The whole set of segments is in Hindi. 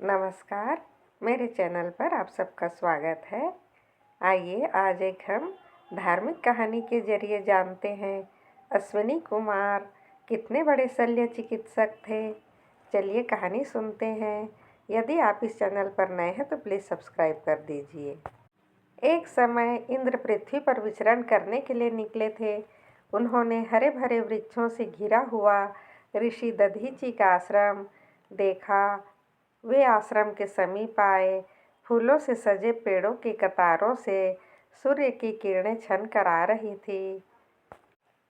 नमस्कार, मेरे चैनल पर आप सबका स्वागत है। आइए आज एक हम धार्मिक कहानी के जरिए जानते हैं अश्विनी कुमार कितने बड़े शल्य चिकित्सक थे। चलिए कहानी सुनते हैं। यदि आप इस चैनल पर नए हैं तो प्लीज़ सब्सक्राइब कर दीजिए। एक समय इंद्र पृथ्वी पर विचरण करने के लिए निकले थे। उन्होंने हरे भरे वृक्षों से घिरा हुआ ऋषि दधीचि का आश्रम देखा। वे आश्रम के समीप आए। फूलों से सजे पेड़ों की कतारों से सूर्य की किरणें छन कर आ रही थी।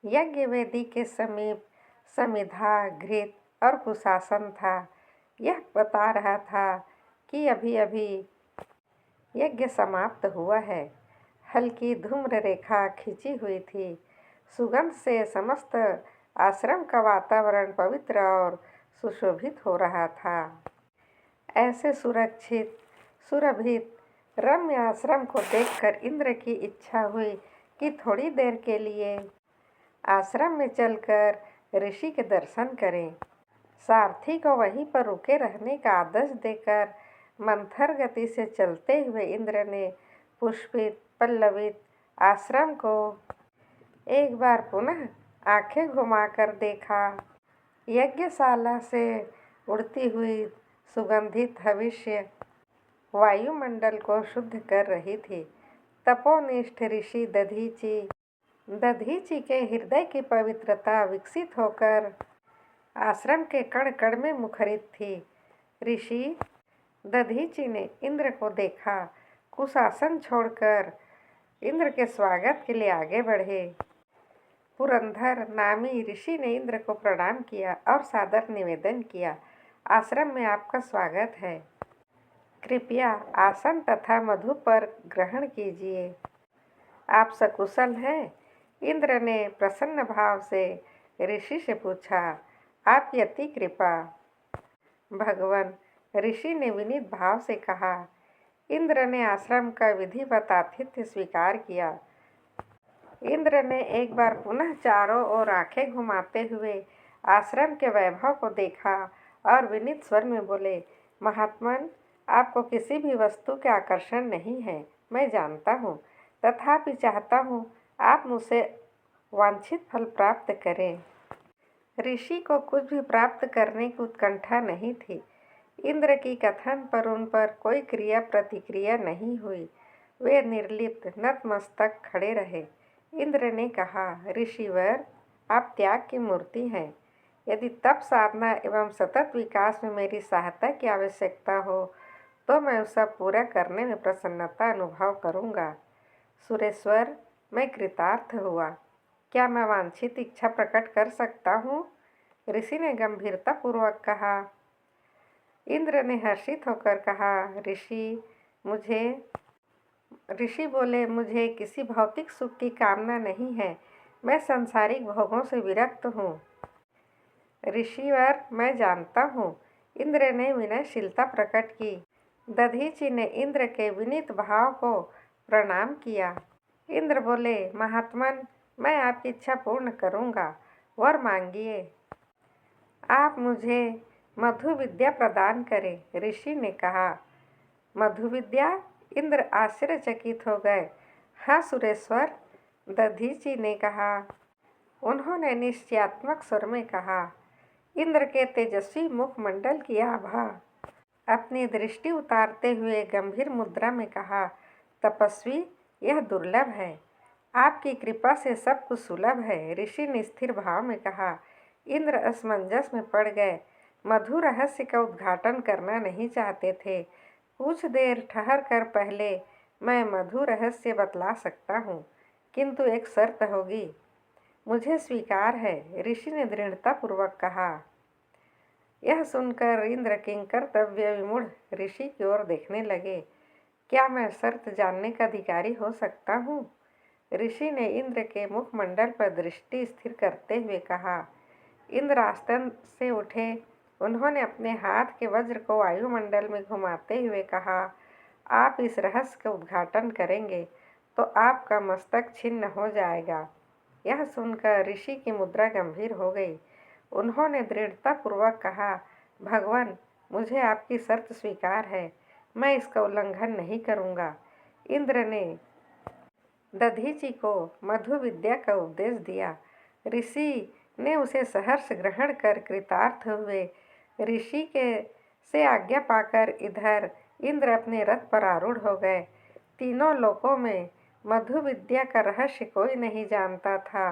यज्ञ वेदी के समीप समिधा, घृत और कुशासन था। यह बता रहा था कि अभी अभी यज्ञ समाप्त हुआ है। हल्की धूम्र रेखा खिंची हुई थी। सुगंध से समस्त आश्रम का वातावरण पवित्र और सुशोभित हो रहा था। ऐसे सुरक्षित, सुरभित, रम्य आश्रम को देखकर इंद्र की इच्छा हुई कि थोड़ी देर के लिए आश्रम में चलकर ऋषि के दर्शन करें। सारथी को वहीं पर रुके रहने का आदेश देकर मंथर गति से चलते हुए इंद्र ने पुष्पित, पल्लवित आश्रम को एक बार पुनः आंखें घुमाकर देखा। यज्ञशाला से उड़ती हुई सुगंधित हविष्य वायुमंडल को शुद्ध कर रही थी। तपोनिष्ठ ऋषि दधीचि के हृदय की पवित्रता विकसित होकर आश्रम के कण कण में मुखरित थी। ऋषि दधीचि ने इंद्र को देखा। कुशासन छोड़कर इंद्र के स्वागत के लिए आगे बढ़े। पुरंदर नामी ऋषि ने इंद्र को प्रणाम किया और सादर निवेदन किया, आश्रम में आपका स्वागत है। कृपया आसन तथा मधु पर ग्रहण कीजिए। आप सकुशल हैं? इंद्र ने प्रसन्न भाव से ऋषि से पूछा। आपकी अति कृपा भगवान, ऋषि ने विनीत भाव से कहा। इंद्र ने आश्रम का विधिवत आतिथ्य स्वीकार किया। इंद्र ने एक बार पुनः चारों ओर आंखें घुमाते हुए आश्रम के वैभव को देखा और विनीत स्वर में बोले, महात्मन, आपको किसी भी वस्तु के आकर्षण नहीं है, मैं जानता हूँ। तथापि चाहता हूँ आप मुझसे वांछित फल प्राप्त करें। ऋषि को कुछ भी प्राप्त करने की उत्कंठा नहीं थी। इंद्र की कथन पर उन पर कोई क्रिया प्रतिक्रिया नहीं हुई। वे निर्लिप्त नतमस्तक खड़े रहे। इंद्र ने कहा, ऋषिवर, आप त्याग की मूर्ति हैं। यदि तप साधना एवं सतत विकास में मेरी सहायता की आवश्यकता हो तो मैं उसे पूरा करने में प्रसन्नता अनुभव करूँगा। सुरेश्वर, मैं कृतार्थ हुआ। क्या मैं वांछित इच्छा प्रकट कर सकता हूँ? ऋषि ने गंभीरतापूर्वक कहा। इंद्र ने हर्षित होकर कहा, ऋषि बोले, मुझे किसी भौतिक सुख की कामना नहीं है। मैं सांसारिक भोगों से विरक्त हूँ। ऋषिवर, मैं जानता हूँ। इंद्र ने विनयशीलता प्रकट की। दधीचि ने इंद्र के विनीत भाव को प्रणाम किया। इंद्र बोले, महात्मन, मैं आपकी इच्छा पूर्ण करूँगा। वर मांगिए। आप मुझे मधु विद्या प्रदान करें, ऋषि ने कहा। मधु विद्या? इंद्र आश्चर्यचकित हो गए। हाँ सुरेश्वर, दधीचि ने कहा। उन्होंने निश्चयात्मक स्वर में कहा। इंद्र के तेजस्वी मुखमंडल की आभा अपनी दृष्टि उतारते हुए गंभीर मुद्रा में कहा, तपस्वी, यह दुर्लभ है। आपकी कृपा से सब कुछ सुलभ है, ऋषि ने स्थिर भाव में कहा। इंद्र असमंजस में पड़ गए। मधु रहस्य का उद्घाटन करना नहीं चाहते थे। कुछ देर ठहर कर पहले मैं मधु रहस्य बतला सकता हूँ, किंतु एक शर्त होगी। मुझे स्वीकार है, ऋषि ने दृढ़तापूर्वक कहा। यह सुनकर इंद्र किंकर्तव्य विमूढ़ ऋषि की ओर देखने लगे। क्या मैं शर्त जानने का अधिकारी हो सकता हूँ? ऋषि ने इंद्र के मुखमंडल पर दृष्टि स्थिर करते हुए कहा। इंद्र आसन से उठे। उन्होंने अपने हाथ के वज्र को वायुमंडल में घुमाते हुए कहा, आप इस रहस्य का उद्घाटन करेंगे तो आपका मस्तक छिन्न हो जाएगा। यह सुनकर ऋषि की मुद्रा गंभीर हो गई। उन्होंने दृढ़तापूर्वक कहा, भगवान, मुझे आपकी शर्त स्वीकार है, मैं इसका उल्लंघन नहीं करूँगा। इंद्र ने दधीचि को मधु विद्या का उपदेश दिया। ऋषि ने उसे सहर्ष ग्रहण कर कृतार्थ हुए। ऋषि के से आज्ञा पाकर इधर इंद्र अपने रथ पर आरूढ़ हो गए। तीनों लोकों में मधु विद्या का रहस्य कोई नहीं जानता था।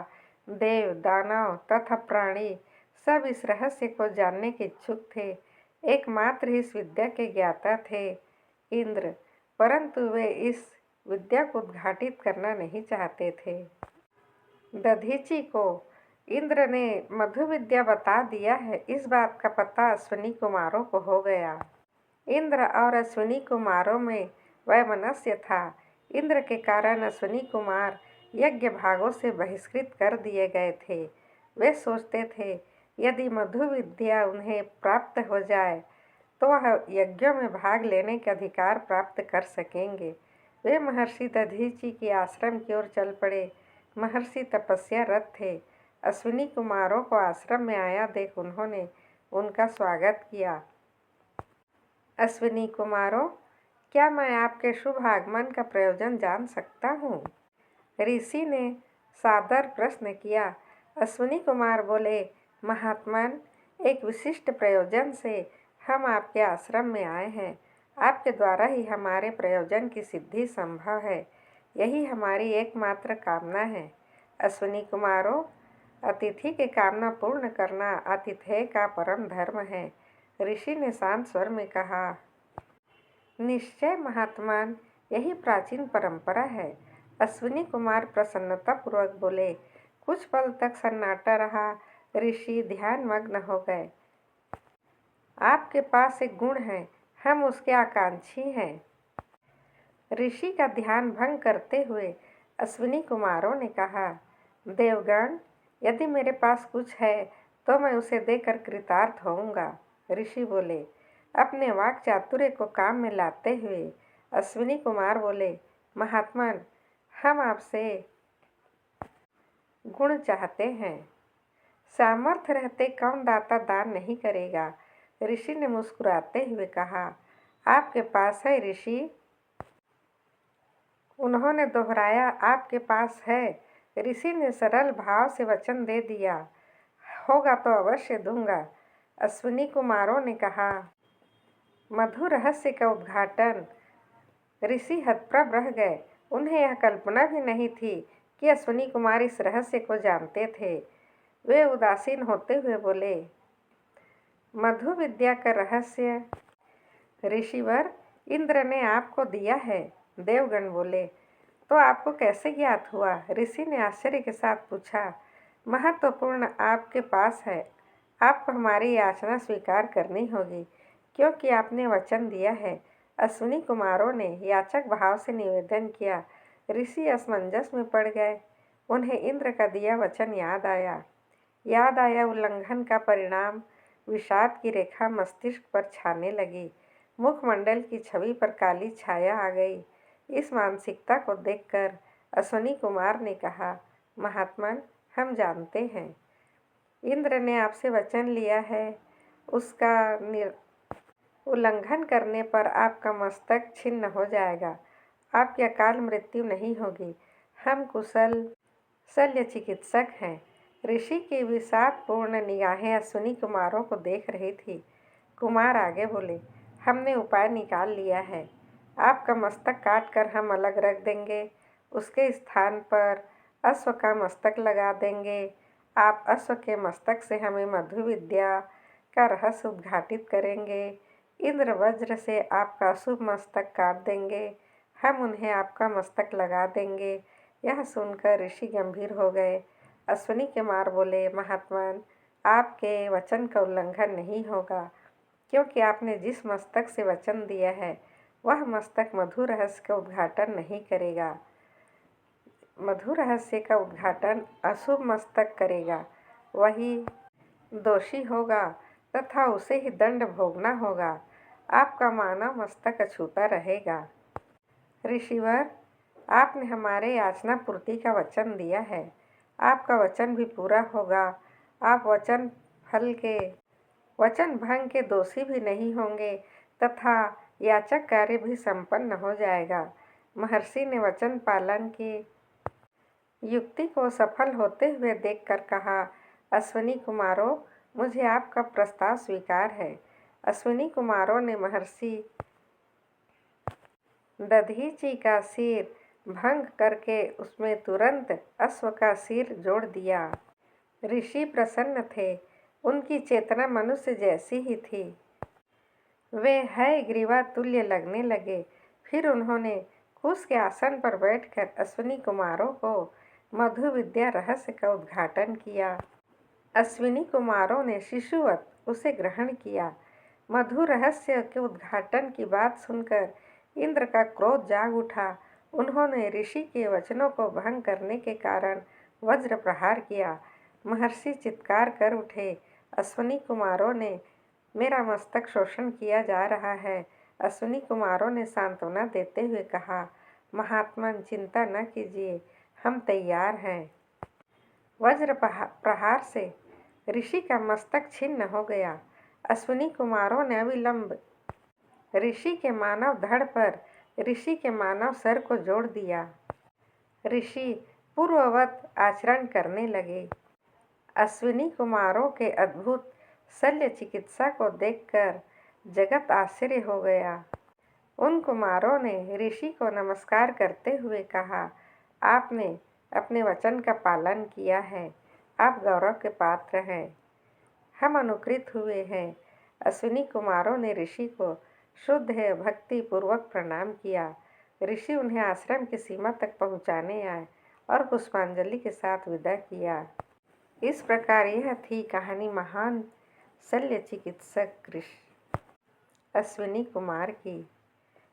देव, दानव तथा प्राणी सब इस रहस्य को जानने के इच्छुक थे। एकमात्र इस विद्या के ज्ञाता थे इंद्र, परंतु वे इस विद्या को उद्घाटित करना नहीं चाहते थे। दधीचि को इंद्र ने मधु विद्या बता दिया है, इस बात का पता अश्विनी कुमारों को हो गया। इंद्र और अश्विनी कुमारों में वैमनस्य था। इंद्र के कारण अश्विनी कुमार यज्ञ भागों से बहिष्कृत कर दिए गए थे। वे सोचते थे यदि मधु विद्या उन्हें प्राप्त हो जाए तो वह यज्ञों में भाग लेने के अधिकार प्राप्त कर सकेंगे। वे महर्षि दधीचि के आश्रम की ओर चल पड़े। महर्षि तपस्यारत थे। अश्विनी कुमारों को आश्रम में आया देख उन्होंने उनका स्वागत किया। अश्विनी कुमारों, क्या मैं आपके शुभ आगमन का प्रयोजन जान सकता हूँ? ऋषि ने सादर प्रश्न किया। अश्विनी कुमार बोले, महात्मन, एक विशिष्ट प्रयोजन से हम आपके आश्रम में आए हैं। आपके द्वारा ही हमारे प्रयोजन की सिद्धि संभव है। यही हमारी एकमात्र कामना है। अश्विनी कुमारों, अतिथि की कामना पूर्ण करना आतिथेय का परम धर्म है। ऋषि ने शांत स्वर में कहा। निश्चय महात्मन, यही प्राचीन परंपरा है। अश्विनी कुमार प्रसन्नतापूर्वक बोले। कुछ पल तक सन्नाटा रहा। ऋषि ध्यानमग्न हो गए। आपके पास एक गुण है, हम उसके आकांक्षी हैं। ऋषि का ध्यान भंग करते हुए अश्विनी कुमारों ने कहा, देवगण, यदि मेरे पास कुछ है तो मैं उसे देकर कृतार्थ होऊंगा। ऋषि बोले। अपने वाक चातुर्य को काम में लाते हुए अश्विनी कुमार बोले, महात्मन, हम आपसे गुण चाहते हैं। सामर्थ्य रहते कौन दाता दान नहीं करेगा? ऋषि ने मुस्कुराते हुए कहा। आपके पास है ऋषि? उन्होंने दोहराया, आपके पास है। ऋषि ने सरल भाव से वचन दे दिया, होगा तो अवश्य दूंगा। अश्विनी कुमारों ने कहा। मधु रहस्य का उद्घाटन। ऋषि हतप्रभ रह गए। उन्हें यह कल्पना भी नहीं थी कि अश्विनी कुमार इस रहस्य को जानते थे। वे उदासीन होते हुए बोले, मधु विद्या का रहस्य ऋषिवर, इंद्र ने आपको दिया है। देवगण बोले, तो आपको कैसे ज्ञात हुआ? ऋषि ने आश्चर्य के साथ पूछा। महत्वपूर्ण आपके पास है। आपको हमारी याचना स्वीकार करनी होगी, क्योंकि आपने वचन दिया है। अश्विनी कुमारों ने याचक भाव से निवेदन किया। ऋषि असमंजस में पड़ गए। उन्हें इंद्र का दिया वचन याद आया उल्लंघन का परिणाम। विषाद की रेखा मस्तिष्क पर छाने लगी। मुखमंडल की छवि पर काली छाया आ गई। इस मानसिकता को देखकर अश्विनी कुमार ने कहा, महात्मन, हम जानते हैं इंद्र ने आपसे वचन लिया है। उसका उल्लंघन करने पर आपका मस्तक छिन्न हो जाएगा। आपकी अकाल मृत्यु नहीं होगी। हम कुशल शल्य चिकित्सक हैं। ऋषि की विषादपूर्ण निगाहें अश्विनी कुमारों को देख रही थी। कुमार आगे बोले, हमने उपाय निकाल लिया है। आपका मस्तक काट कर हम अलग रख देंगे। उसके स्थान पर अश्व का मस्तक लगा देंगे। आप अश्व के मस्तक से हमें मधु विद्या का रहस्य उद्घाटित करेंगे। इंद्र वज्र से आपका अशुभ मस्तक काट देंगे। हम उन्हें आपका मस्तक लगा देंगे। यह सुनकर ऋषि गंभीर हो गए। अश्विनी कुमार बोले, महात्मन, आपके वचन का उल्लंघन नहीं होगा, क्योंकि आपने जिस मस्तक से वचन दिया है वह मस्तक मधु रहस्य का उद्घाटन नहीं करेगा। मधु रहस्य का उद्घाटन अशुभ मस्तक करेगा। वही दोषी होगा तथा उसे ही दंड भोगना होगा। आपका मानव मस्तक अछूता रहेगा। ऋषिवर, आपने हमारे याचना पूर्ति का वचन दिया है। आपका वचन भी पूरा होगा। आप वचन फल के वचन भंग के दोषी भी नहीं होंगे तथा याचक कार्य भी संपन्न हो जाएगा। महर्षि ने वचन पालन की युक्ति को सफल होते हुए देखकर कहा, अश्विनी कुमारों, मुझे आपका प्रस्ताव स्वीकार है। अश्विनी कुमारों ने महर्षि दधीचि का सिर भंग करके उसमें तुरंत अश्व का सिर जोड़ दिया। ऋषि प्रसन्न थे। उनकी चेतना मनुष्य जैसी ही थी। वे है ग्रीवा तुल्य लगने लगे। फिर उन्होंने कुश के आसन पर बैठकर अश्विनी कुमारों को मधु विद्या रहस्य का उद्घाटन किया। अश्विनी कुमारों ने शिशुवत उसे ग्रहण किया। मधु रहस्य के उद्घाटन की बात सुनकर इंद्र का क्रोध जाग उठा। उन्होंने ऋषि के वचनों को भंग करने के कारण वज्र प्रहार किया। महर्षि चित्कार कर उठे, अश्विनी कुमारों ने मेरा मस्तक शोषण किया जा रहा है। अश्विनी कुमारों ने सांत्वना देते हुए कहा, महात्मन चिंता न कीजिए, हम तैयार हैं। वज्र प्रहार से ऋषि का मस्तक छिन्न हो गया। अश्विनी कुमारों ने अविलंब ऋषि के मानव धड़ पर ऋषि के मानव सर को जोड़ दिया। ऋषि पूर्ववत आचरण करने लगे। अश्विनी कुमारों के अद्भुत शल्य चिकित्सा को देखकर जगत आश्चर्य हो गया। उन कुमारों ने ऋषि को नमस्कार करते हुए कहा, आपने अपने वचन का पालन किया है। आप गौरव के पात्र हैं। हम अनुकृत हुए हैं। अश्विनी कुमारों ने ऋषि को शुद्ध है भक्ति पूर्वक प्रणाम किया। ऋषि उन्हें आश्रम की सीमा तक पहुंचाने आए और पुष्पांजलि के साथ विदा किया। इस प्रकार यह थी कहानी महान शल्य चिकित्सक अश्विनी कुमार की।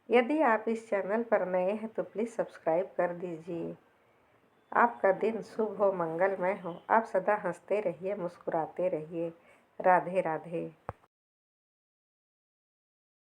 यदि आप इस चैनल पर नए हैं तो प्लीज़ सब्सक्राइब कर दीजिए। आपका दिन शुभ हो, मंगलमय हो। आप सदा हंसते रहिए, मुस्कुराते रहिए। राधे राधे।